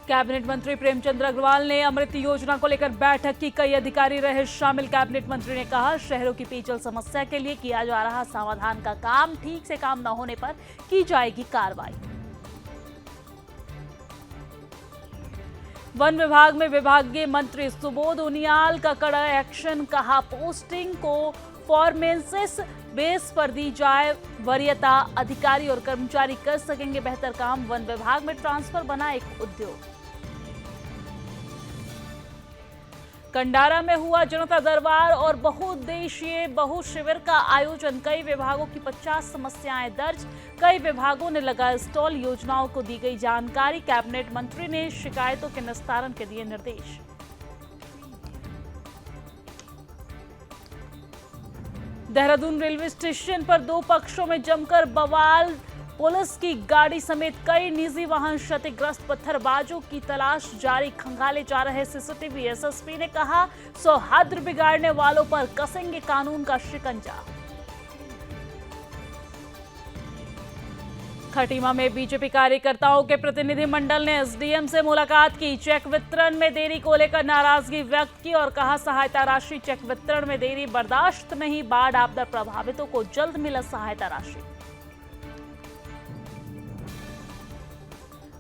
Cabinet मंत्री प्रेमचंद अग्रवाल ने अमृत योजना को लेकर बैठक की। कई अधिकारी रहे शामिल। कैबिनेट मंत्री ने कहा, शहरों की पेयजल समस्या के लिए किया जा रहा समाधान का काम, ठीक से काम न होने पर की जाएगी कार्रवाई। वन विभाग में विभागीय मंत्री सुबोध उनियाल का कड़ा एक्शन। कहा, पोस्टिंग को फॉर्मेंसिस बेस पर दी जाए, वरीयता अधिकारी और कर्मचारी कर सकेंगे बेहतर काम। वन विभाग में ट्रांसफर बना एक उद्योग। कंडारा में हुआ जनता दरबार और बहुउद्देशीय बहु शिविर का आयोजन। कई विभागों की 50 समस्याएं दर्ज। कई विभागों ने लगा स्टॉल। योजनाओं को दी गई जानकारी। कैबिनेट मंत्री ने शिकायतों के निस्तारण के दिए निर्देश। देहरादून रेलवे स्टेशन पर दो पक्षों में जमकर बवाल। पुलिस की गाड़ी समेत कई निजी वाहन क्षतिग्रस्त। पत्थरबाजों की तलाश जारी। खंगाले जा रहे सीसीटीवी। एसएसपी ने कहा, सौहार्द बिगाड़ने वालों पर कसेंगे कानून का शिकंजा। खटीमा में बीजेपी कार्यकर्ताओं के प्रतिनिधिमंडल ने एसडीएम से मुलाकात की। चेक वितरण में देरी को लेकर नाराजगी व्यक्त की और कहा, सहायता राशि चेक वितरण में देरी बर्दाश्त नहीं। बाढ़ आपदा प्रभावितों को जल्द मिले सहायता राशि।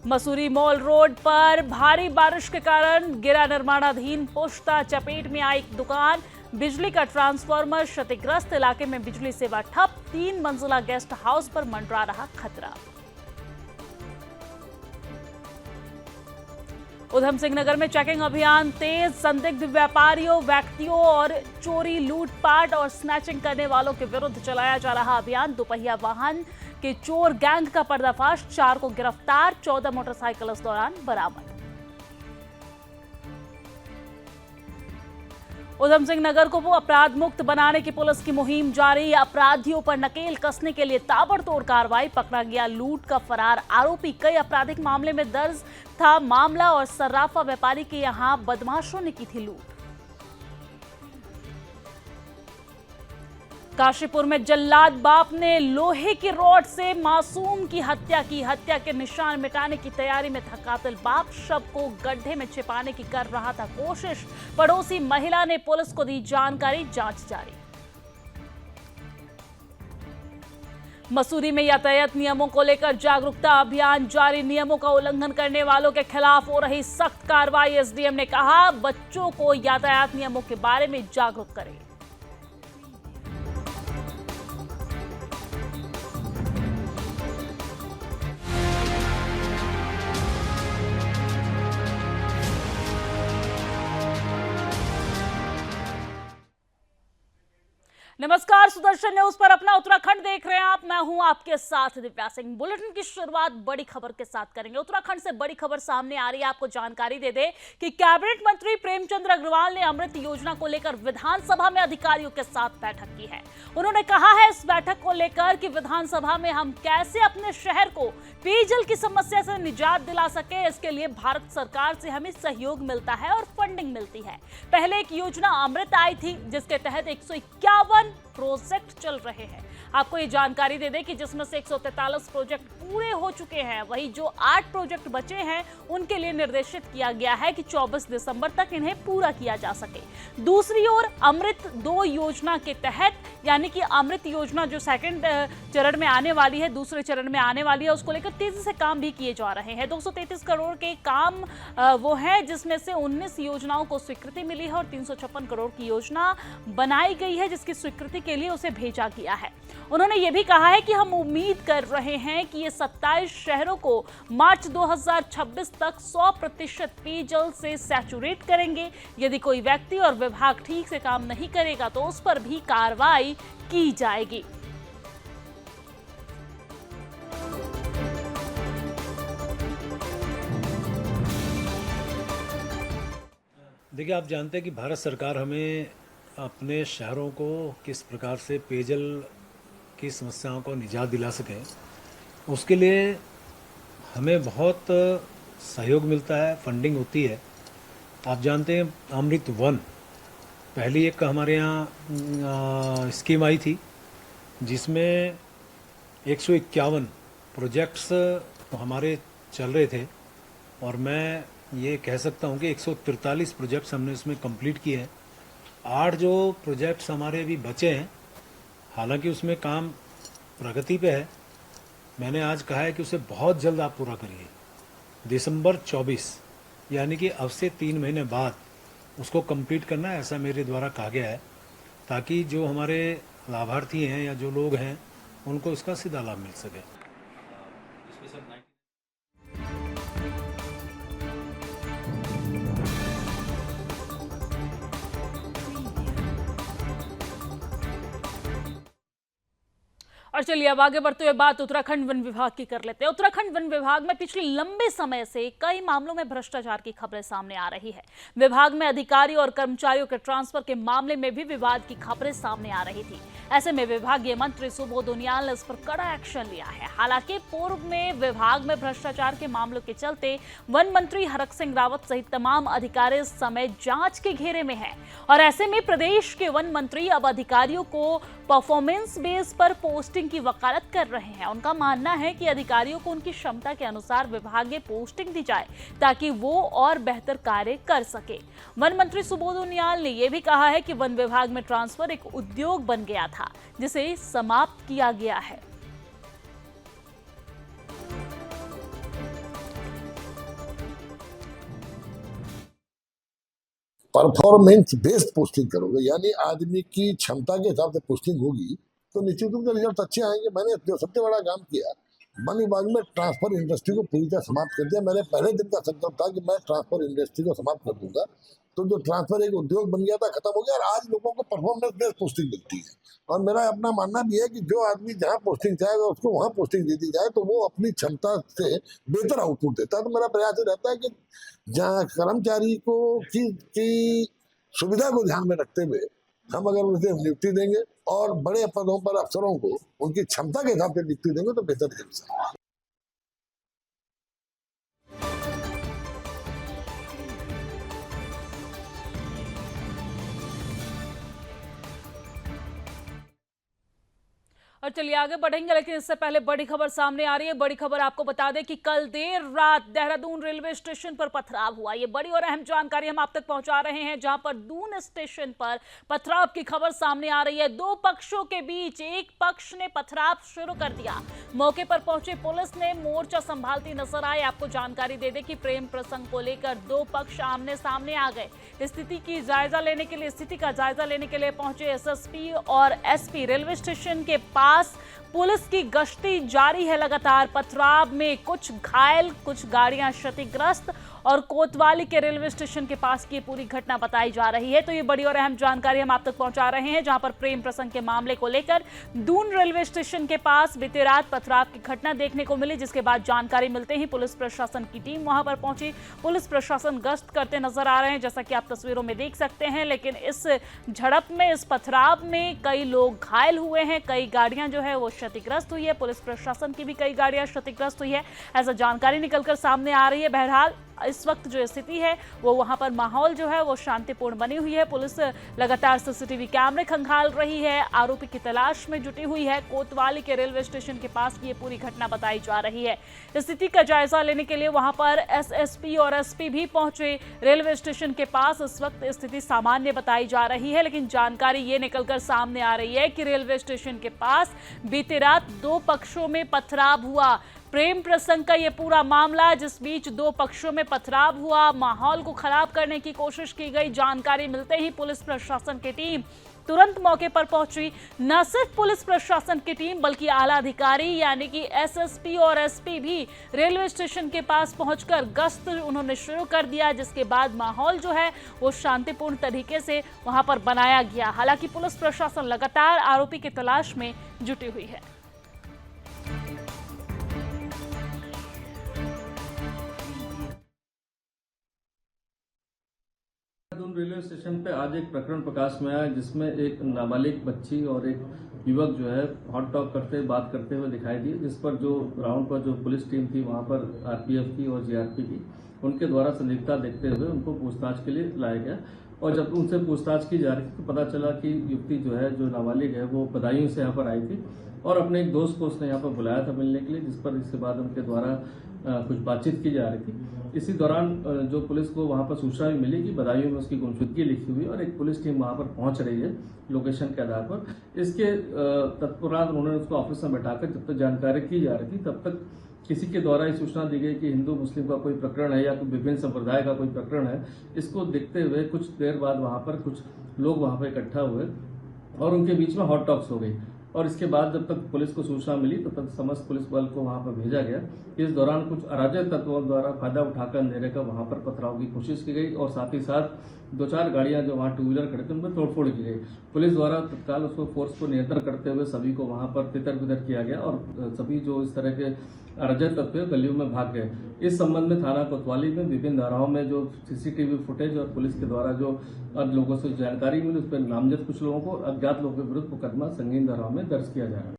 मसूरी मॉल रोड पर भारी बारिश के कारण गिरा निर्माणाधीन पुश्ता। चपेट में आई दुकान। बिजली का ट्रांसफार्मर क्षतिग्रस्त। इलाके में बिजली सेवा ठप। 3 मंजिला गेस्ट हाउस पर मंडरा रहा खतरा। उधम सिंह नगर में चेकिंग अभियान तेज। संदिग्ध व्यापारियों, व्यक्तियों और चोरी, लूटपाट और स्नैचिंग करने वालों के विरुद्ध चलाया जा रहा अभियान। दोपहिया वाहन के चोर गैंग का पर्दाफाश। 4 को गिरफ्तार। 14 मोटरसाइकिल इस दौरान बरामद। उधम सिंह नगर को वो अपराध मुक्त बनाने की पुलिस की मुहिम जारी। अपराधियों पर नकेल कसने के लिए ताबड़तोड़ कार्रवाई। पकड़ा गया लूट का फरार आरोपी। कई आपराधिक मामले में दर्ज था मामला और सर्राफा व्यापारी के यहां बदमाशों ने की थी लूट। काशीपुर में जल्लाद बाप ने लोहे की रॉड से मासूम की हत्या की। हत्या के निशान मिटाने की तैयारी में था कातिल बाप। शव को गड्ढे में छिपाने की कर रहा था कोशिश। पड़ोसी महिला ने पुलिस को दी जानकारी। जांच जारी। मसूरी में यातायात नियमों को लेकर जागरूकता अभियान जारी। नियमों का उल्लंघन करने वालों के खिलाफ हो रही सख्त कार्रवाई। एसडीएम ने कहा, बच्चों को यातायात नियमों के बारे में जागरूक करें। नमस्कार, सुदर्शन न्यूज पर अपना उत्तराखंड देख रहे हैं आप। मैं हूं आपके साथ दिव्या सिंह। बुलेटिन की शुरुआत बड़ी खबर के साथ करेंगे। उत्तराखंड से बड़ी खबर सामने आ रही है। आपको जानकारी दे दे कि कैबिनेट मंत्री प्रेमचंद अग्रवाल ने अमृत योजना को लेकर विधानसभा में अधिकारियों के साथ बैठक की है। उन्होंने कहा है इस बैठक को लेकर कि विधानसभा में हम कैसे अपने शहर को पेयजल की समस्या से निजात दिला सके, इसके लिए भारत सरकार से हमें सहयोग मिलता है और फंडिंग मिलती है। पहले एक योजना अमृत आई थी जिसके तहत 151 प्रोजेक्ट चल रहे हैं। आपको ये जानकारी दे दें कि जिसमें से 143 प्रोजेक्ट पूरे हो चुके हैं। वहीं जो 8 प्रोजेक्ट बचे हैं उनके लिए निर्देशित किया गया है कि 24 दिसंबर तक इन्हें पूरा किया जा सके। दूसरी ओर अमृत 2 योजना के तहत, यानी कि अमृत योजना जो सेकंड चरण में आने वाली है, दूसरे चरण में आने वाली है, उसको लेकर तेजी से काम भी किए जा रहे हैं। 233 करोड़ के काम वो है जिसमें से 19 योजनाओं को स्वीकृति मिली है और 356 करोड़ की योजना बनाई गई है जिसकी स्वीकृति के लिए उसे भेजा गया है। उन्होंने ये भी कहा है कि हम उम्मीद कर रहे हैं कि ये 27 शहरों को मार्च 2026 तक 100% पेयजल से सैचुरेट करेंगे। यदि कोई व्यक्ति और विभाग ठीक से काम नहीं करेगा तो उस पर भी कार्रवाई की जाएगी। देखिए, आप जानते हैं कि भारत सरकार हमें अपने शहरों को किस प्रकार से पेयजल की समस्याओं को निजात दिला सकें, उसके लिए हमें बहुत सहयोग मिलता है, फंडिंग होती है। आप जानते हैं अमृत 1 पहली एक हमारे यहाँ स्कीम आई थी जिसमें 151 प्रोजेक्ट्स हमारे चल रहे थे और मैं ये कह सकता हूँ कि 143 प्रोजेक्ट्स हमने इसमें कंप्लीट किए हैं। 8 जो प्रोजेक्ट्स हमारे अभी बचे हैं, हालांकि उसमें काम प्रगति पे है, मैंने आज कहा है कि उसे बहुत जल्द आप पूरा करिए। दिसंबर 24 यानी कि अब से 3 महीने बाद उसको कंप्लीट करना है, ऐसा मेरे द्वारा कहा गया है, ताकि जो हमारे लाभार्थी हैं या जो लोग हैं उनको इसका सीधा लाभ मिल सके। और चलिए अब आगे बढ़ते हुए बात उत्तराखंड वन विभाग की कर लेते हैं। उत्तराखंड वन विभाग में पिछले लंबे समय से कई मामलों में भ्रष्टाचार की खबरें सामने आ रही है। विभाग में अधिकारियों और कर्मचारियों के ट्रांसफर के मामले में भी विवाद की खबरें सामने आ रही थी। ऐसे में विभागीय मंत्री सुबोध उनियाल ने इस पर कड़ा एक्शन लिया है। हालांकि पूर्व में विभाग में भ्रष्टाचार के मामलों के चलते वन मंत्री हरक सिंह रावत सहित तमाम अधिकारी इस समय जांच के घेरे में हैं और ऐसे में प्रदेश के वन मंत्री अब अधिकारियों को परफॉर्मेंस बेस पर पोस्टिंग की वकालत कर रहे हैं। उनका मानना है कि अधिकारियों को उनकी क्षमता के अनुसार विभागीय पोस्टिंग दी जाए ताकि वो और बेहतर कार्य कर सके। वन मंत्री सुबोध उनियाल ने यह भी कहा है कि वन विभाग में ट्रांसफर एक उद्योग बन गया था जिसे समाप्त किया गया है। परफॉर्मेंस बेस्ड पोस्टिंग करोगे, यानी आदमी की क्षमता के हिसाब से पोस्टिंग होगी तो निश्चित रूप से रिजल्ट अच्छे आएंगे। मैंने जो सबसे बड़ा काम किया, वन विभाग में ट्रांसफर इंडस्ट्री को पूरी तरह समाप्त कर दिया। मेरे पहले दिन का संकल्प था कि मैं ट्रांसफर इंडस्ट्री को समाप्त कर दूंगा। तो जो ट्रांसफर एक उद्योग बन गया था, खत्म हो गया और आज लोगों को परफॉर्मेंस बेस्ड पोस्टिंग मिलती है। और मेरा अपना मानना भी है कि जो आदमी जहाँ पोस्टिंग चाहेगा उसको वहाँ पोस्टिंग दे दी जाए तो वो अपनी क्षमता से बेहतर आउटपुट देता है। तो मेरा प्रयास ये रहता है कि जहाँ कर्मचारी को की सुविधा को ध्यान में रखते हुए हम अगर उसे नियुक्ति देंगे और बड़े पदों पर अफसरों को उनकी क्षमता के हिसाब से नियुक्ति देंगे तो बेहतर है। और चलिए आगे बढ़ेंगे, लेकिन इससे पहले बड़ी खबर सामने आ रही है। बड़ी खबर आपको बता दें कि कल देर रात देहरादून रेलवे स्टेशन पर पथराव हुआ। ये बड़ी और अहम जानकारी हम आप तक पहुंचा रहे हैं, जहां पर दून स्टेशन पर पथराव की खबर सामने आ रही है। दो पक्षों के बीच एक पक्ष ने पथराव शुरू कर दिया। मौके पर पहुंचे पुलिस ने मोर्चा संभालती नजर आई। आपको जानकारी दे दें कि प्रेम प्रसंग को लेकर दो पक्ष आमने सामने आ गए। स्थिति का जायजा लेने के लिए पहुंचे एसएसपी और एसपी। रेलवे स्टेशन के पास पुलिस की गश्ती जारी है लगातार। पथराव में कुछ घायल, कुछ गाड़ियां क्षतिग्रस्त और कोतवाली के रेलवे स्टेशन के पास की पूरी घटना बताई जा रही है। तो ये बड़ी और अहम जानकारी हम आप तक पहुंचा रहे हैं, जहां पर प्रेम प्रसंग के मामले को लेकर दून रेलवे स्टेशन के पास बीती रात पथराव की घटना देखने को मिली, जिसके बाद जानकारी मिलते ही पुलिस प्रशासन की टीम वहां पर पहुंची। पुलिस प्रशासन गश्त करते नजर आ रहे हैं, जैसा कि आप तस्वीरों में देख सकते हैं। लेकिन इस झड़प में, इस पथराव में कई लोग घायल हुए हैं, कई गाड़ियां जो है वो क्षतिग्रस्त हुई है। पुलिस प्रशासन की भी कई गाड़ियां क्षतिग्रस्त हुई है, ऐसा जानकारी निकलकर सामने आ रही है। बहरहाल इस वक्त जो स्थिति है वो वहां पर माहौल जो है वो शांतिपूर्ण बनी हुई है। पुलिस लगातार सीसीटीवी कैमरे खंगाल रही है, आरोपी की तलाश में जुटी हुई है। कोतवाली के रेलवे स्टेशन के पास की ये पूरी घटना बताई जा रही है। स्थिति का जायजा लेने के लिए वहां पर एसएसपी और एसपी भी पहुंचे रेलवे स्टेशन के पास। इस वक्त स्थिति सामान्य बताई जा रही है, लेकिन जानकारी ये निकलकर सामने आ रही है कि रेलवे स्टेशन के पास बीती रात दो पक्षों में पथराव हुआ। प्रेम प्रसंग का ये पूरा मामला, जिस बीच दो पक्षों में पथराव हुआ, माहौल को खराब करने की कोशिश की गई। जानकारी मिलते ही पुलिस प्रशासन की टीम तुरंत मौके पर पहुंची। न सिर्फ पुलिस प्रशासन की टीम बल्कि आला अधिकारी यानी कि एसएसपी और एसपी भी रेलवे स्टेशन के पास पहुंचकर गश्त उन्होंने शुरू कर दिया, जिसके बाद माहौल जो है वो शांतिपूर्ण तरीके से वहां पर बनाया गया। हालांकि पुलिस प्रशासन लगातार आरोपी की तलाश में जुटी हुई है। देहरादून रेलवे स्टेशन पे आज एक प्रकरण प्रकाश में आया, जिसमें एक नाबालिग बच्ची और एक युवक जो है हॉट टॉक करते बात करते हुए दिखाई दिए, जिस पर जो ग्राउंड पर जो पुलिस टीम थी वहां पर आरपीएफ की और जीआरपी की, उनके द्वारा संदिग्धता देखते हुए उनको पूछताछ के लिए लाया गया। और जब उनसे पूछताछ की जा रही थी तो पता चला कि युवती जो है, जो नाबालिग है, वो बदायूं से यहाँ पर आई थी और अपने एक दोस्त को उसने यहाँ पर बुलाया था मिलने के लिए, जिस पर इसके बाद उनके द्वारा कुछ बातचीत की जा रही थी। इसी दौरान जो पुलिस को वहां पर सूचना भी मिली कि बदायूं में उसकी गुमशुदगी लिखी हुई और एक पुलिस टीम वहां पर पहुंच रही है लोकेशन के आधार पर। इसके तत्पश्चात उन्होंने उसको ऑफिस में बैठाकर जब तक जानकारी की जा रही थी तब तक किसी के द्वारा ये सूचना दी गई कि हिंदू मुस्लिम का कोई प्रकरण है या कोई विभिन्न संप्रदाय का कोई प्रकरण है। इसको देखते हुए कुछ देर बाद वहां पर कुछ लोग वहां पर इकट्ठा हुए और उनके बीच में हॉट टॉक्स हो गई और इसके बाद जब तक पुलिस को सूचना मिली तब तक समस्त पुलिस बल को वहां पर भेजा गया। इस दौरान कुछ अराजक तत्वों द्वारा फायदा उठाकर अंधेरे का वहां पर पथराव की कोशिश की गई और साथ ही साथ 2-4 गाड़ियां जो वहां टू व्हीलर खड़े थे उनमें तोड़फोड़ की गई। पुलिस द्वारा तत्काल उसको फोर्स को नियंत्रण करते हुए सभी को वहां पर तितर बितर किया गया और सभी जो इस तरह के अराजक तत्व गलियों में भाग गए। इस संबंध में थाना कोतवाली में विभिन्न धाराओं में जो सीसीटीवी फुटेज और पुलिस के द्वारा जो लोगों से जानकारी मिली उस पर नामजद कुछ लोगों को अज्ञात लोगों के विरुद्ध मुकदमा संगीन धाराओं में दर्ज किया जा रहा है।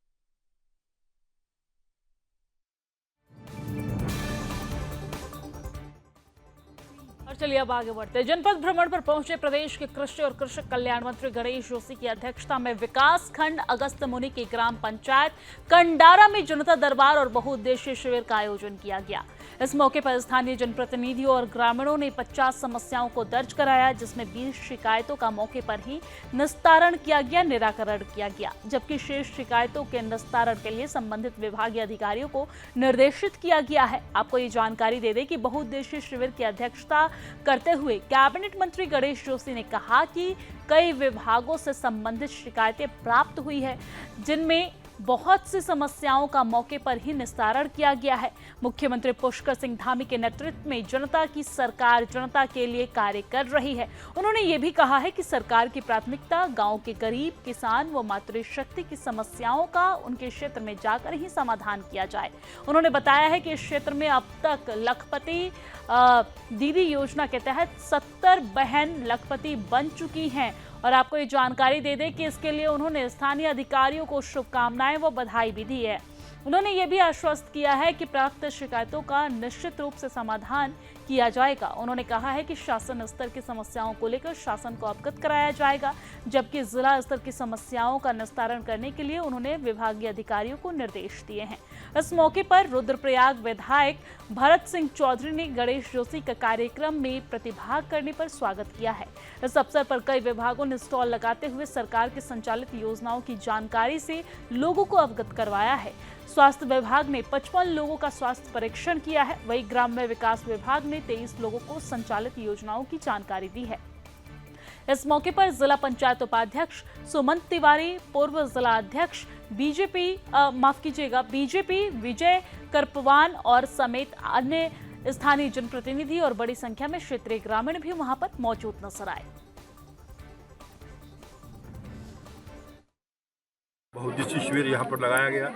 चलिए अब आगे बढ़ते हैं। जनपद भ्रमण पर पहुंचे प्रदेश के कृषि और कृषक कल्याण मंत्री गणेश जोशी की अध्यक्षता में विकास खंड अगस्त मुनि की ग्राम पंचायत कंडारा में जनता दरबार और बहुउद्देशीय शिविर का आयोजन किया गया। इस मौके पर स्थानीय जनप्रतिनिधियों और ग्रामीणों ने 50 समस्याओं को दर्ज कराया, जिसमें 20 शिकायतों का मौके पर ही निस्तारण किया गया, निराकरण किया गया, जबकि शेष शिकायतों के निस्तारण के लिए संबंधित विभागीय अधिकारियों को निर्देशित किया गया है। आपको ये जानकारी दे दें कि बहुउद्देशीय शिविर की अध्यक्षता करते हुए कैबिनेट मंत्री गणेश जोशी ने कहा कि कई विभागों से संबंधित शिकायतें प्राप्त हुई है, जिनमें बहुत सी समस्याओं का मौके पर ही निस्तारण किया गया है। मुख्यमंत्री पुष्कर सिंह धामी के नेतृत्व में जनता की सरकार जनता के लिए कार्य कर रही है। उन्होंने ये भी कहा है कि सरकार की प्राथमिकता गांव के गरीब, किसान व मातृशक्ति की समस्याओं का उनके क्षेत्र में जाकर ही समाधान किया जाए। उन्होंने बताया है कि इस क्षेत्र में अब तक लखपति दीदी योजना के तहत 70 बहन लखपति बन चुकी हैं और आपको ये जानकारी दे दें कि इसके लिए उन्होंने स्थानीय अधिकारियों को शुभकामनाएं व बधाई भी दी है। उन्होंने ये भी आश्वस्त किया है कि प्राप्त शिकायतों का निश्चित रूप से समाधान किया जाएगा। उन्होंने कहा है कि शासन स्तर की समस्याओं को लेकर शासन को अवगत कराया जाएगा, जबकि जिला स्तर की समस्याओं का निस्तारण करने के लिए उन्होंने विभागीय अधिकारियों को निर्देश दिए हैं। इस मौके पर रुद्रप्रयाग विधायक भरत सिंह चौधरी ने गणेश जोशी का कार्यक्रम में प्रतिभाग करने पर स्वागत किया है। इस अवसर पर कई विभागों ने स्टॉल लगाते हुए सरकार की संचालित योजनाओं की जानकारी से लोगों को अवगत करवाया है। स्वास्थ्य विभाग ने 55 लोगों का स्वास्थ्य परीक्षण किया है, वहीं ग्राम्य विकास विभाग ने 23 लोगों को संचालित योजनाओं की जानकारी दी है। इस मौके पर जिला पंचायत उपाध्यक्ष सुमंत तिवारी, पूर्व जिला अध्यक्ष बीजेपी विजय करपवान और समेत अन्य स्थानीय जनप्रतिनिधि और बड़ी संख्या में क्षेत्रीय ग्रामीण भी वहां पर मौजूद नजर आए। बहुउद्देशीय शिविर यहाँ पर लगाया गया,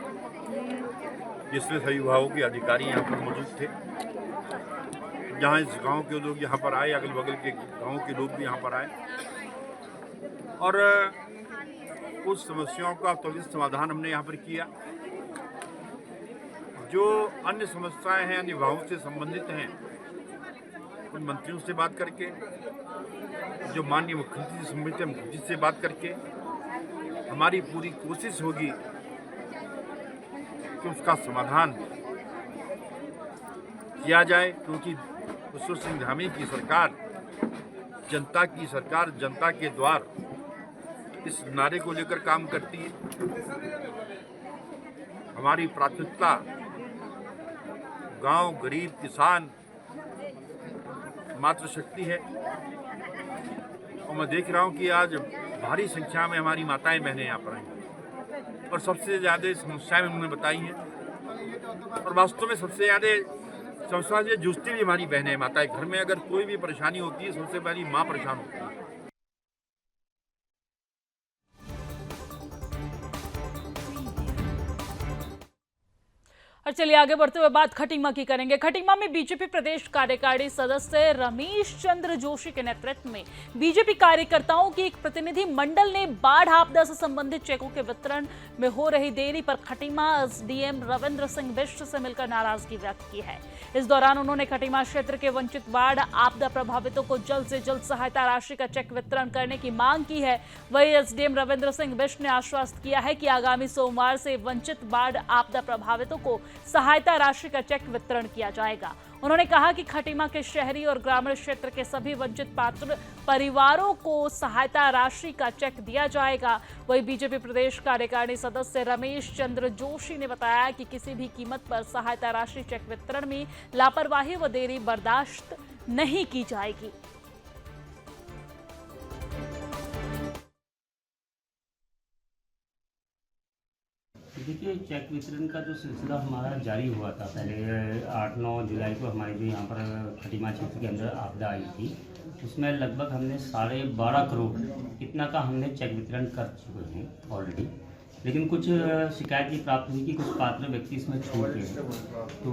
जिसमें सभी विभागों के अधिकारी यहाँ पर मौजूद थे। जहाँ इस गांव के लोग यहाँ पर आए, अगल बगल के गांव के लोग भी यहाँ पर आए और उस समस्याओं का त्वरित समाधान हमने यहाँ पर किया। जो अन्य समस्याएं हैं अन्य विभागों से संबंधित हैं, उन मंत्रियों से बात करके, जो माननीय मुख्यमंत्री से संबंधित है मुख्यमंत्री से बात करके हमारी पूरी कोशिश होगी कि उसका समाधान किया जाए, क्योंकि पुष्कर सिंह धामी की सरकार जनता की सरकार, जनता के द्वार, इस नारे को लेकर काम करती है। हमारी प्राथमिकता गांव, गरीब, किसान, मातृशक्ति है और मैं देख रहा हूं कि आज भारी संख्या में हमारी माताएं बहनें यहाँ पर आई और सबसे ज़्यादा समस्याएं उन्होंने बताई हैं और वास्तव में सबसे ज़्यादा समस्या से जूझती भी हमारी बहनें माताएं। घर में अगर कोई भी परेशानी होती है सबसे पहली माँ परेशान होती है। और चलिए आगे बढ़ते हुए बात खटीमा की करेंगे। खटीमा में बीजेपी प्रदेश कार्यकारिणी सदस्य रमेश चंद्र जोशी के नेतृत्व में बीजेपी कार्यकर्ताओं की एक प्रतिनिधि मंडल ने बाढ़ आपदा से संबंधित चेकों के वितरण में हो रही देरी पर खटीमा एसडीएम रविंद्र सिंह बिष्ट से मिलकर नाराजगी व्यक्त की है। इस दौरान उन्होंने खटीमा क्षेत्र के वंचित बाढ़ आपदा प्रभावितों को जल्द से जल्द सहायता राशि का चेक वितरण करने की मांग की है। वहीं एसडीएम रविंद्र सिंह बिष्ट ने आश्वस्त किया है कि आगामी सोमवार से वंचित बाढ़ आपदा प्रभावितों को सहायता राशि का चेक वितरण किया जाएगा। उन्होंने कहा कि खटीमा के शहरी और ग्रामीण क्षेत्र के सभी वंचित पात्र परिवारों को सहायता राशि का चेक दिया जाएगा। वहीं बीजेपी प्रदेश कार्यकारिणी सदस्य रमेश चंद्र जोशी ने बताया कि किसी भी कीमत पर सहायता राशि चेक वितरण में लापरवाही व देरी बर्दाश्त नहीं की जाएगी। देखिए, चेक वितरण का जो सिलसिला हमारा जारी हुआ था, पहले 8-9 जुलाई को हमारी जो यहाँ पर खटीमा क्षेत्र के अंदर आपदा आई थी, उसमें लगभग हमने 12.5 करोड़ इतना का हमने चेक वितरण कर चुके हैं ऑलरेडी। लेकिन कुछ शिकायत ये प्राप्त हुई कि कुछ पात्र व्यक्ति इसमें छूट गए। तो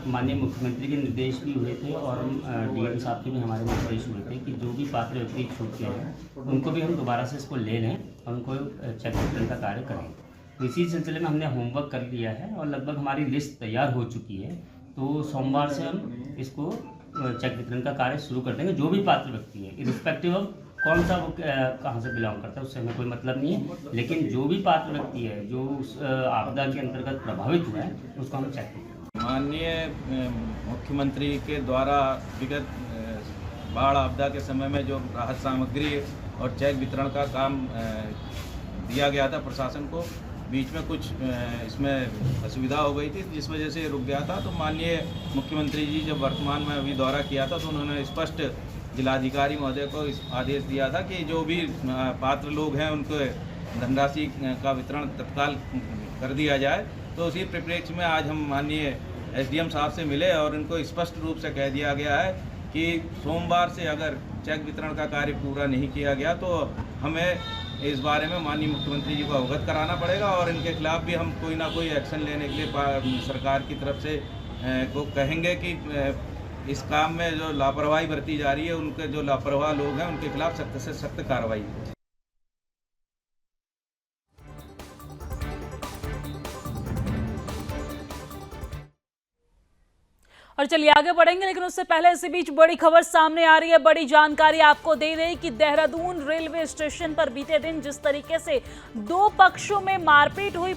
माननीय मुख्यमंत्री के निर्देश भी हुए थे और डीएम साहब के भी हमारे निर्देश हुए थे कि जो भी पात्र व्यक्ति छूट गए हैं उनको भी हम दोबारा से इसको ले लें और उनको चेक वितरण का कार्य करें। तो इसी सिलसिले में हमने होमवर्क कर लिया है और लगभग हमारी लिस्ट तैयार हो चुकी है। तो सोमवार से हम इसको चेक वितरण का कार्य शुरू कर देंगे। जो भी पात्र व्यक्ति है, इरिस्पेक्टिव ऑफ कौन सा वो कहाँ से बिलोंग करता है, उससे हमें कोई मतलब नहीं है, लेकिन जो भी पात्र व्यक्ति है जो उस आपदा के अंतर्गत प्रभावित हुआ है उसको हम चेक करेंगे। माननीय मुख्यमंत्री के द्वारा विगत बाढ़ आपदा के समय में जो राहत सामग्री और चेक वितरण का काम दिया गया था प्रशासन को, बीच में कुछ इसमें असुविधा हो गई थी जिस वजह से रुक गया था। तो माननीय मुख्यमंत्री जी जब वर्तमान में अभी दौरा किया था तो उन्होंने स्पष्ट जिलाधिकारी महोदय को इस आदेश दिया था कि जो भी पात्र लोग हैं उनको धनराशि का वितरण तत्काल कर दिया जाए। तो उसी परिप्रेक्ष्य में आज हम माननीय एसडीएम साहब से मिले और उनको स्पष्ट रूप से कह दिया गया है कि सोमवार से अगर चेक वितरण का कार्य पूरा नहीं किया गया तो हमें इस बारे में माननीय मुख्यमंत्री जी को अवगत कराना पड़ेगा और इनके खिलाफ भी हम कोई ना कोई एक्शन लेने के लिए सरकार की तरफ से को कहेंगे कि इस काम में जो लापरवाही बरती जा रही है, उनके जो लापरवाह लोग हैं उनके खिलाफ सख्त से सख्त कार्रवाई। और चलिए आगे बढ़ेंगे, लेकिन उससे पहले इसी बीच बड़ी खबर सामने आ रही है। बड़ी जानकारी आपको दे दें कि देहरादून रेलवे स्टेशन पर बीते दिन जिस तरीके से दो पक्षों में मारपीट हुई,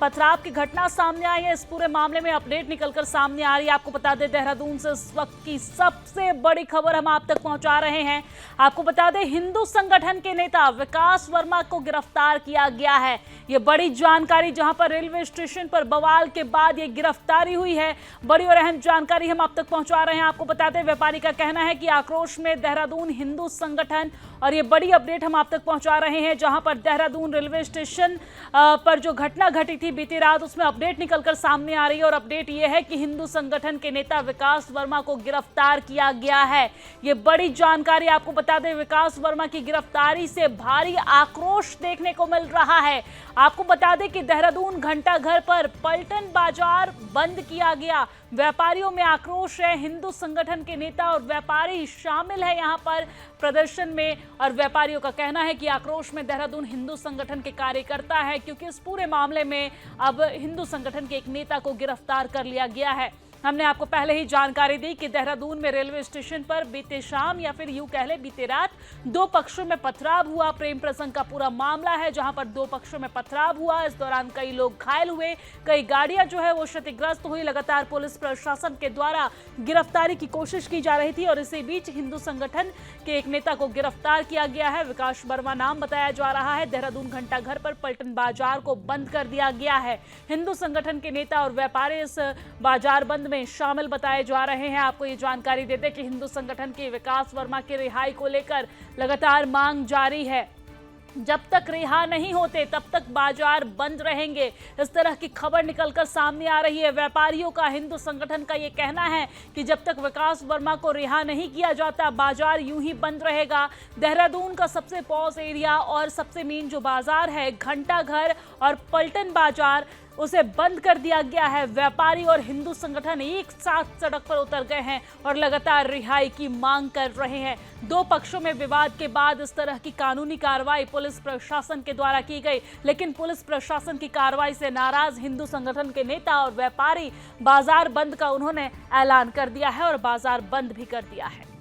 पथराव की घटना सामने आई है, इस पूरे मामले में अपडेट निकलकर सामने आ रही है। आपको बता दें देहरादून से इस वक्त की सबसे बड़ी खबर हम आप तक पहुंचा रहे हैं। आपको बता दें हिंदू संगठन के नेता विकास वर्मा को गिरफ्तार किया गया है। ये बड़ी जानकारी, जहां पर रेलवे स्टेशन पर बवाल के बाद ये गिरफ्तारी हुई है, बड़ी और अहम जानकारी हम आप तक पहुंचा रहे हैं। आपको बता दें व्यापारी का कहना है कि आक्रोश में देहरादून हिंदू संगठन, और ये बड़ी अपडेट हम आप तक पहुंचा रहे हैं जहां पर देहरादून रेलवे स्टेशन पर जो घटना घटी थी बीती रात, उसमें अपडेट निकलकर सामने आ रही है। और अपडेट ये है कि हिंदू संगठन के नेता विकास वर्मा को गिरफ्तार किया गया है। ये बड़ी जानकारी, आपको बता दें विकास वर्मा की गिरफ्तारी से भारी आक्रोश देखने को मिल रहा है। आपको बता दें कि देहरादून घंटाघर पर पलटन बाजार बंद किया गया। व्यापारियों में आक्रोश है, हिंदू संगठन के नेता और व्यापारी शामिल है यहां पर प्रदर्शन में। और व्यापारियों का कहना है कि आक्रोश में देहरादून हिंदू संगठन के कार्यकर्ता है, क्योंकि इस पूरे मामले में अब हिंदू संगठन के एक नेता को गिरफ्तार कर लिया गया है। हमने आपको पहले ही जानकारी दी कि देहरादून में रेलवे स्टेशन पर बीते शाम या फिर यूं कह ले बीते रात दो पक्षों में पथराव हुआ। प्रेम प्रसंग का पूरा मामला है जहां पर दो पक्षों में पथराव हुआ। इस दौरान कई लोग घायल हुए, कई गाड़ियां जो है वो क्षतिग्रस्त हुई। लगातार पुलिस प्रशासन के द्वारा गिरफ्तारी की कोशिश की जा रही थी और इसी बीच हिंदू संगठन के एक नेता को गिरफ्तार किया गया है। विकास वर्मा नाम बताया जा रहा है। देहरादून घंटाघर पर पलटन बाजार को बंद कर दिया गया है। हिंदू संगठन के नेता और व्यापारी इस बाजार बंद में शामिल बताए जा रहे हैं। आपको ये जानकारी देते कि हिंदू संगठन के विकास वर्मा की रिहाई को लेकर लगातार मांग जारी है। जब तक रिहा नहीं होते तब तक बाजार बंद रहेंगे, इस तरह की खबर निकलकर सामने आ रही है। व्यापारियों का, हिंदू संगठन का ये कहना है कि जब तक विकास वर्मा को रिहा नहीं किया जाता बाजार यूं ही बंद रहेगा। देहरादून का सबसे पॉज एरिया और सबसे मेन जो बाजार है घंटाघर और पलटन बाजार, उसे बंद कर दिया गया है। व्यापारी और हिंदू संगठन एक साथ सड़क पर उतर गए हैं और लगातार रिहाई की मांग कर रहे हैं। दो पक्षों में विवाद के बाद इस तरह की कानूनी कार्रवाई पुलिस प्रशासन के द्वारा की गई, लेकिन पुलिस प्रशासन की कार्रवाई से नाराज हिंदू संगठन के नेता और व्यापारी बाजार बंद का उन्होंने ऐलान कर दिया है और बाजार बंद भी कर दिया है।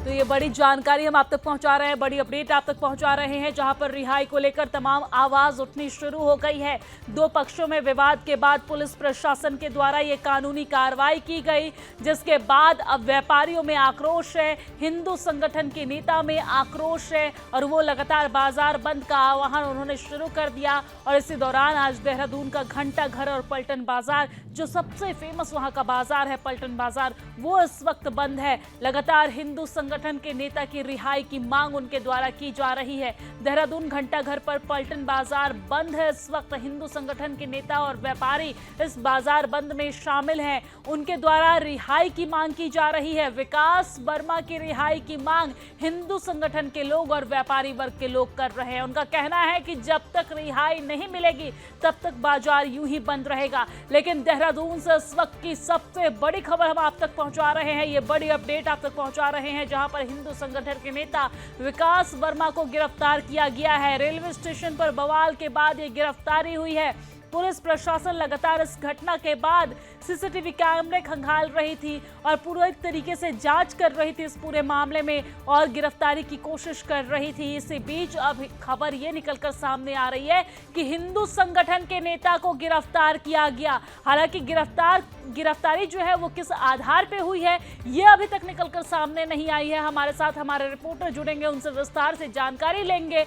तो ये बड़ी जानकारी हम आप तक पहुंचा रहे हैं, बड़ी अपडेट आप तक पहुंचा रहे हैं, जहां पर रिहाई को लेकर तमाम आवाज उठनी शुरू हो गई है। दो पक्षों में विवाद के बाद पुलिस प्रशासन के द्वारा ये कानूनी कार्रवाई की गई, जिसके बाद अब व्यापारियों में आक्रोश है, हिंदू संगठन के नेता में आक्रोश है और वो लगातार बाजार बंद का आह्वान उन्होंने शुरू कर दिया। और इसी दौरान आज देहरादून का घंटा घर और पलटन बाजार, जो सबसे फेमस वहां का बाजार है पलटन बाजार, वो इस वक्त बंद है। लगातार हिंदू संगठन के नेता की रिहाई की मांग उनके द्वारा की जा रही है। देहरादून घंटा घर पर पलटन बाजार बंद है इस वक्त। हिंदू संगठन के नेता और व्यापारी इस बाजार बंद में शामिल हैं। उनके द्वारा रिहाई की मांग की जा रही है। विकास वर्मा की रिहाई की मांग हिंदू संगठन के लोग और व्यापारी वर्ग के लोग कर रहे हैं। उनका कहना है कि जब तक रिहाई नहीं मिलेगी तब तक बाजार यूं ही बंद रहेगा। लेकिन देहरादून से इस वक्त की सबसे बड़ी खबर हम आप तक पहुंचा रहे हैं, ये बड़ी अपडेट आप तक पहुंचा रहे हैं, जहां पर हिंदू संगठन के नेता विकास वर्मा को गिरफ्तार किया गया है। रेलवे स्टेशन पर बवाल के बाद ये गिरफ्तारी हुई है। पुलिस प्रशासन लगातार इस घटना के बाद सीसीटीवी कैमरे खंगाल रही थी और पूरे तरीके से जांच कर रही थी इस पूरे मामले में और गिरफ्तारी की कोशिश कर रही थी। इसी बीच अब खबर ये निकलकर सामने आ रही है कि हिंदू संगठन के नेता को गिरफ्तार किया गया। हालांकि गिरफ्तारी जो है वो किस आधार पे हुई है ये अभी तक निकलकर सामने नहीं आई है। हमारे साथ हमारे रिपोर्टर जुड़ेंगे, उनसे विस्तार से जानकारी लेंगे।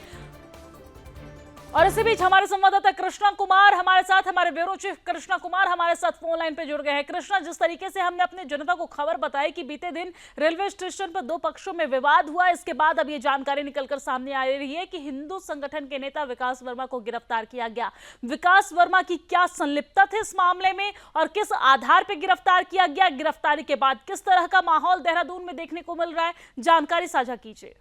और इसी बीच हमारे संवाददाता कृष्णा कुमार हमारे साथ, हमारे ब्यूरो चीफ कृष्णा कुमार हमारे साथ फोन लाइन पे जुड़ गए हैं। कृष्णा, जिस तरीके से हमने अपनी जनता को खबर बताई कि बीते दिन रेलवे स्टेशन पर दो पक्षों में विवाद हुआ, इसके बाद अब ये जानकारी निकलकर सामने आ रही है कि हिंदू संगठन के नेता विकास वर्मा को गिरफ्तार किया गया। विकास वर्मा की क्या संलिप्तता थी इस मामले में और किस आधार पर गिरफ्तार किया गया? गिरफ्तारी के बाद किस तरह का माहौल देहरादून में देखने को मिल रहा है, जानकारी साझा कीजिए।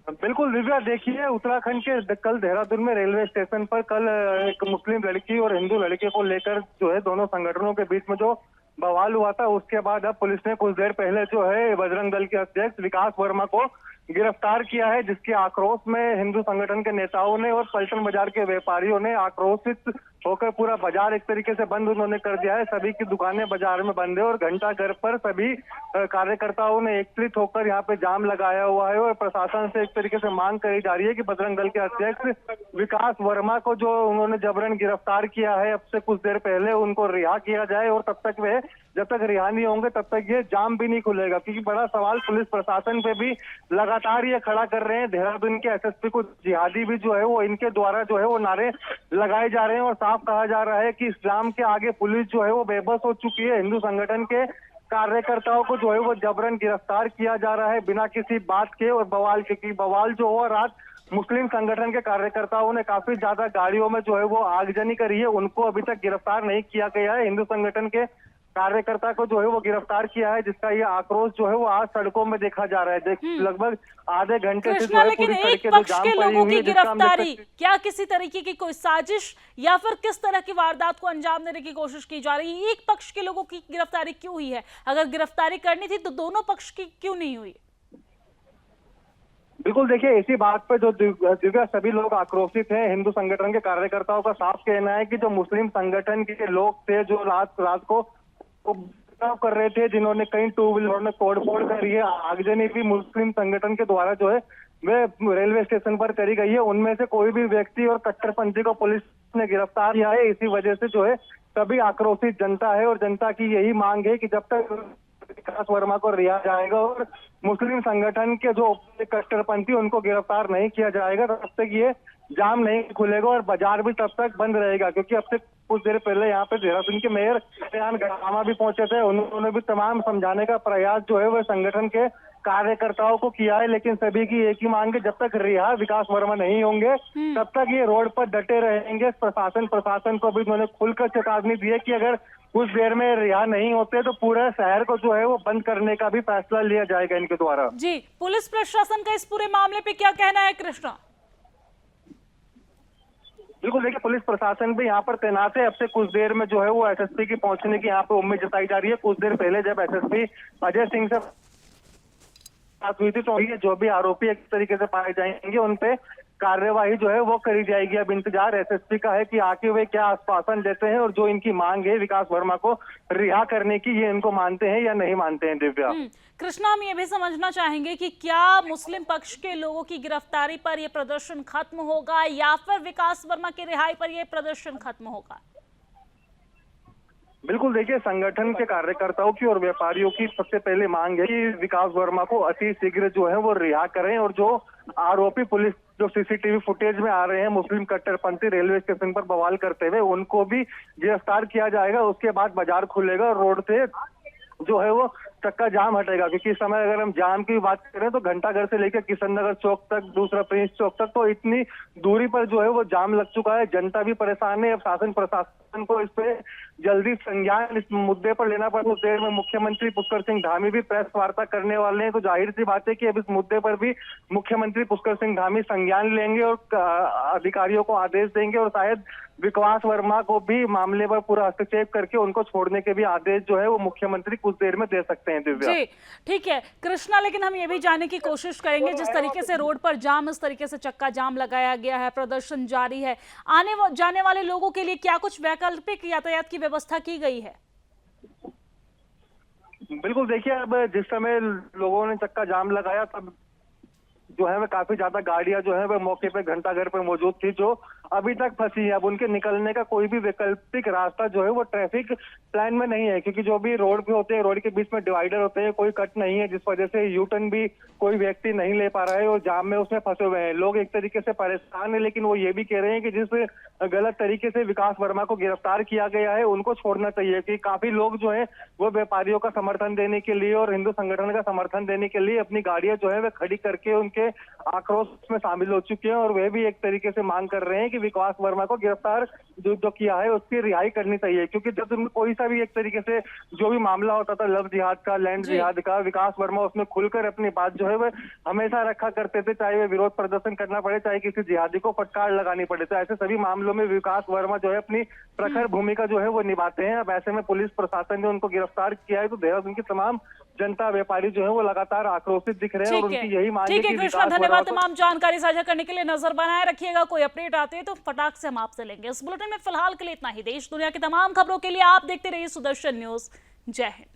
बिल्कुल दिव्या, देखिए उत्तराखंड के कल देहरादून में रेलवे स्टेशन पर कल एक मुस्लिम लड़की और हिंदू लड़के को लेकर जो है दोनों संगठनों के बीच में जो बवाल हुआ था, उसके बाद अब पुलिस ने कुछ देर पहले जो है बजरंग दल के अध्यक्ष विकास वर्मा को गिरफ्तार किया है, जिसके आक्रोश में हिंदू संगठन के नेताओं ने और पलटन बाजार के व्यापारियों ने आक्रोशित होकर पूरा बाजार एक तरीके से बंद उन्होंने कर दिया है। सभी की दुकानें बाजार में बंद है और घंटा घर पर सभी कार्यकर्ताओं ने एकत्रित होकर यहाँ पे जाम लगाया हुआ है और प्रशासन से एक तरीके से मांग करी जा रही है कि बजरंग दल के अध्यक्ष विकास वर्मा को जो उन्होंने जबरन गिरफ्तार किया है अब से कुछ देर पहले, उनको रिहा किया जाए और तब तक वे जब तक रिहा नहीं होंगे तब तक ये जाम भी नहीं खुलेगा। क्योंकि बड़ा सवाल पुलिस प्रशासन पे भी लगातार ये खड़ा कर रहे हैं। देहरादून के एसएसपी को जिहादी भी जो है वो इनके द्वारा जो है वो नारे लगाए जा रहे हैं और साफ कहा जा रहा है कि इस्लाम के आगे पुलिस जो है वो बेबस हो चुकी है। हिंदू संगठन के कार्यकर्ताओं को जो है वो जबरन गिरफ्तार किया जा रहा है बिना किसी बात के और बवाल के। कि बवाल जो हुआ रात मुस्लिम संगठन के कार्यकर्ताओं ने काफी ज्यादा गाड़ियों में जो है वो आगजनी करी है, उनको अभी तक गिरफ्तार नहीं किया गया है। हिंदू संगठन के कार्यकर्ता को जो है वो गिरफ्तार किया है, जिसका ये आक्रोश जो है वो आज सड़कों में देखा जा रहा है। लगभग आधे घंटे से जो है लेकिन पूरी एक सड़कें जो पक्ष जाम के पड़ी लोगों हुई की है, जिसका हम देख गिरफ्तारी सकते हैं। क्या किसी तरीके की कोई साजिश या फिर किस तरह की वारदात को अंजाम देने की कोशिश की जा रही है? एक पक्ष के लोगों की गिरफ्तारी क्यों हुई है? अगर गिरफ्तारी करनी थी तो दोनों पक्ष की क्यों नहीं हुई? बिल्कुल, देखिए इसी बात पे जो दिव्या सभी लोग आक्रोशित हैं। हिंदू संगठन के कार्यकर्ताओं का साफ कहना है कि जो मुस्लिम संगठन के लोग थे जो रात को कर रहे थे, जिन्होंने कई टू व्हीलर में तोड़फोड़ करी है, आगजनी भी मुस्लिम संगठन के द्वारा जो है वे रेलवे स्टेशन पर करी गई है, उनमें से कोई भी व्यक्ति और कट्टरपंथी को पुलिस ने गिरफ्तार किया है। इसी वजह से जो है सभी आक्रोशित जनता है और जनता की यही मांग है कि जब तक विकास वर्मा को रिहा जाएगा और मुस्लिम संगठन के जो कट्टरपंथी उनको गिरफ्तार नहीं किया जाएगा तब तक ये जाम नहीं खुलेगा और बाजार भी तब तक बंद रहेगा। क्योंकि अब से कुछ देर पहले यहाँ पे देहरादून के मेयर रेहान गढ़ामा भी पहुंचे थे, उन्होंने भी तमाम समझाने का प्रयास जो है वह संगठन के कार्यकर्ताओं को किया है, लेकिन सभी की एक ही मांग है, जब तक रिहा विकास वर्मा नहीं होंगे तब तक ये रोड पर डटे रहेंगे। प्रशासन को भी उन्होंने खुलकर चेतावनी दी है कि अगर कुछ देर में रिहा नहीं होते तो पूरे शहर को जो है वो बंद करने का भी फैसला लिया जाएगा इनके द्वारा। जी, पुलिस प्रशासन का इस पूरे मामले पे क्या कहना है कृष्णा? बिल्कुल, देखिए पुलिस प्रशासन भी यहाँ पर तैनात है। अब से कुछ देर में जो है वो एसएसपी की पहुंचने की यहाँ पे उम्मीद जताई जा रही है। कुछ देर पहले जब एसएसपी अजय सिंह से बात हुई थी तो ये जो भी आरोपी एक तरीके से पाए जाएंगे उनपे कार्यवाही जो है वो करी जाएगी। अब इंतजार एसएसपी का है कि आके वे क्या आश्वासन देते हैं और जो इनकी मांग है विकास वर्मा को रिहा करने की, ये इनको मानते हैं या नहीं मानते हैं। दिव्या, कृष्णा, हम ये भी समझना चाहेंगे कि क्या मुस्लिम पक्ष के लोगों की गिरफ्तारी पर यह प्रदर्शन खत्म होगा या फिर विकास वर्मा की रिहाई पर यह प्रदर्शन खत्म होगा? बिल्कुल, देखिए, संगठन के कार्यकर्ताओं की और व्यापारियों की सबसे पहले मांग है कि विकास वर्मा को अति शीघ्र जो है वो रिहा करें और जो आरोपी पुलिस जो सीसीटीवी फुटेज में आ रहे हैं मुस्लिम कट्टरपंथी रेलवे स्टेशन पर बवाल करते हुए, उनको भी गिरफ्तार किया जाएगा। उसके बाद बाजार खुलेगा और रोड से जो है वो चक्का जाम हटेगा। क्योंकि इस समय अगर हम जाम की बात करें तो घंटाघर से लेकर किशन नगर चौक तक, दूसरा प्रिंस चौक तक, तो इतनी दूरी पर जो है वो जाम लग चुका है। जनता भी परेशान है। अब शासन प्रशासन को इस पे जल्दी संज्ञान इस मुद्दे पर लेना पड़ा। उस देर में मुख्यमंत्री पुष्कर सिंह धामी भी प्रेस वार्ता करने वाले हैं, तो जाहिर सी बात है कि अब इस मुद्दे पर भी मुख्यमंत्री पुष्कर सिंह धामी संज्ञान लेंगे और अधिकारियों को आदेश देंगे और शायद विकास वर्मा को भी मामले पर पूरा हस्तक्षेप करके उनको छोड़ने के भी आदेश जो है वो मुख्यमंत्री कुछ देर में दे सकते हैं। दिव्या जी ठीक है कृष्णा, लेकिन हम ये भी जानने की कोशिश करेंगे, जिस तरीके से रोड पर जाम, इस तरीके से चक्का जाम लगाया गया है, प्रदर्शन जारी है, आने जाने वाले लोगों के लिए क्या कुछ वैकल्पिक यातायात की व्यवस्था की गई है? बिल्कुल, देखिए, अब जिस समय लोगों ने चक्का जाम लगाया तब जो है वह काफी ज्यादा गाड़ियां जो है वह मौके पे घंटाघर पे मौजूद थी, जो अभी तक फंसी है। अब उनके निकलने का कोई भी वैकल्पिक रास्ता जो है वो ट्रैफिक प्लान में नहीं है, क्योंकि जो भी रोड पे होते हैं, रोड के बीच में डिवाइडर होते हैं, कोई कट नहीं है, जिस वजह से यू टर्न भी कोई व्यक्ति नहीं ले पा रहा है और जाम में उसमें फंसे हुए हैं लोग। एक तरीके से परेशान है, लेकिन वो ये भी कह रहे हैं कि जिस गलत तरीके से विकास वर्मा को गिरफ्तार किया गया है उनको छोड़ना चाहिए। कि काफी लोग जो है वो व्यापारियों का समर्थन देने के लिए और हिंदू संगठन का समर्थन देने के लिए अपनी गाड़ियां जो है वह खड़ी करके उनके आक्रोश में शामिल हो चुके हैं और वे भी एक तरीके से मांग कर रहे हैं कि विकास वर्मा को गिरफ्तार जो किया है उसकी रिहाई करनी चाहिए। क्योंकि जब उनमें कोई सा भी एक तरीके से जो भी मामला होता था लव जिहाद का, लैंड जिहाद का, विकास वर्मा उसमें खुलकर अपनी बात जो है वह हमेशा रखा करते थे, चाहे वे विरोध प्रदर्शन करना पड़े, चाहे किसी जिहादी को फटकार लगानी पड़े। तो ऐसे सभी मामलों में विकास वर्मा जो है अपनी प्रखर भूमिका जो है वो निभाते हैं। अब ऐसे में पुलिस प्रशासन ने उनको गिरफ्तार किया है तो देहरादून की तमाम जनता, व्यापारी जो है वो लगातार आक्रोशित दिख रहे हैं और उनकी यही मांग है कि कृष्णा, धन्यवाद तमाम जानकारी साझा करने के लिए। नजर बनाए रखिएगा, कोई अपडेट आते हैं तो फटाक से हम आपसे लेंगे। इस बुलेटिन में फिलहाल के लिए इतना ही। देश दुनिया की तमाम खबरों के लिए आप देखते रहिए सुदर्शन न्यूज। जय हिंद।